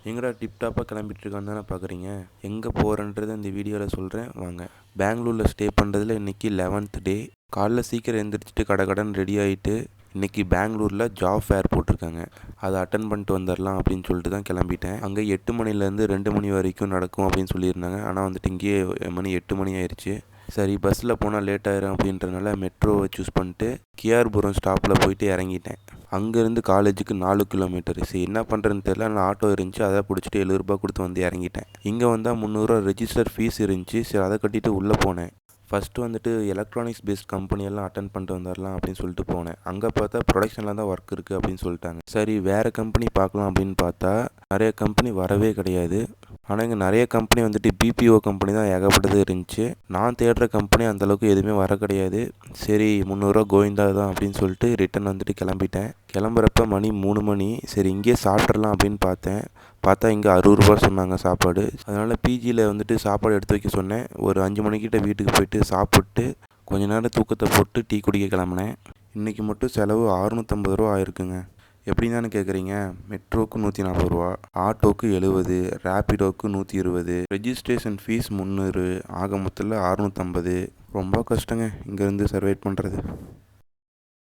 எங்கடா டிப்டாப்பாக கிளம்பிட்டுருக்கான்னு தானே பார்க்குறீங்க. எங்கே போகிறேன்றதை இந்த வீடியோவில் சொல்கிறேன் வாங்க. பெங்களூரில் ஸ்டே பண்ணுறதுல இன்றைக்கி 11th டே. காலைல சீக்கிரம் எழுந்திரிச்சிட்டு கடன் ரெடி ஆகிட்டு இன்றைக்கி பெங்களூரில் ஜாப் ஃபேர் போட்டிருக்காங்க. அதை அட்டன் பண்ணிட்டு வந்துடலாம் அப்படின்னு சொல்லிட்டு தான் கிளம்பிட்டேன். அங்கே 8 மணிலேருந்து 2 மணி வரைக்கும் நடக்கும் அப்படின்னு சொல்லியிருந்தாங்க. ஆனால் வந்துட்டு இங்கேயே மணி 8 மணி ஆயிடுச்சு. சரி பஸ்ஸில் போனால் லேட் ஆயிரும் அப்படின்றனால மெட்ரோவை சூஸ் பண்ணிட்டு கேஆர்புரம் ஸ்டாப்பில் போயிட்டு இறங்கிட்டேன். அங்கேருந்து காலேஜுக்கு 4 கிலோமீட்டர். சரி என்ன பண்ணுறதுன்னு தெரியல, நான் ஆட்டோ இருந்துச்சு அதை பிடிச்சிட்டு 70 ரூபா கொடுத்து வந்து இறங்கிட்டேன். இங்கே வந்தால் 300 ரூபா ரெஜிஸ்டர் ஃபீஸ் இருந்துச்சு. சரி அதை கட்டிட்டு உள்ளே போனேன். ஃபஸ்ட்டு வந்துட்டு எலக்ட்ரானிக்ஸ் பேஸ்ட் கம்பெனியெல்லாம் அட்டன் பண்ணிட்டு வந்துடலாம் அப்படின்னு சொல்லிட்டு போனேன். அங்கே பார்த்தா ப்ரொடக்ஷனில் தான் ஒர்க் இருக்குது அப்படின்னு சொல்லிட்டாங்க. சரி வேறு கம்பெனி பார்க்கலாம் அப்படின்னு பார்த்தா நிறைய கம்பெனி வரவே கிடையாது. ஆனால் இங்கே நிறைய கம்பெனி வந்துட்டு பிபிஓ கம்பெனி தான் ஏகப்பட்டது இருந்துச்சு. நான் தேடுற கம்பெனி அந்தளவுக்கு எதுவுமே வர கிடையாது. சரி 300 ரூபா கோவிந்தா தான் அப்படின்னு சொல்லிட்டு ரிட்டன் வந்துட்டு கிளம்பிட்டேன். கிளம்புறப்ப மணி 3 மணி. சரி இங்கேயே சாப்பிட்றலாம் அப்படின்னு பார்த்தா இங்கே 60 ரூபா சொன்னாங்க சாப்பாடு. அதனால் பிஜியில் வந்துட்டு சாப்பாடு எடுத்து வைக்க சொன்னேன். ஒரு 5 மணிக்கிட்ட வீட்டுக்கு போயிட்டு சாப்பிட்டு கொஞ்ச நேரம் தூக்கத்தை போட்டு டீ குடிக்க கிளம்புனேன். இன்றைக்கி மட்டும் செலவு 650 ரூபா ஆயிருக்குங்க. எப்படின்னு தானே கேட்குறீங்க. மெட்ரோவுக்கு 140 ரூபா, ஆட்டோவுக்கு 70, ரேப்பிடோவுக்கு 120, ரெஜிஸ்ட்ரேஷன் ஃபீஸ் 300, ஆக மொத்தத்தில் 650. ரொம்ப கஷ்டங்க இங்கேருந்து சர்வைவ் பண்ணுறது.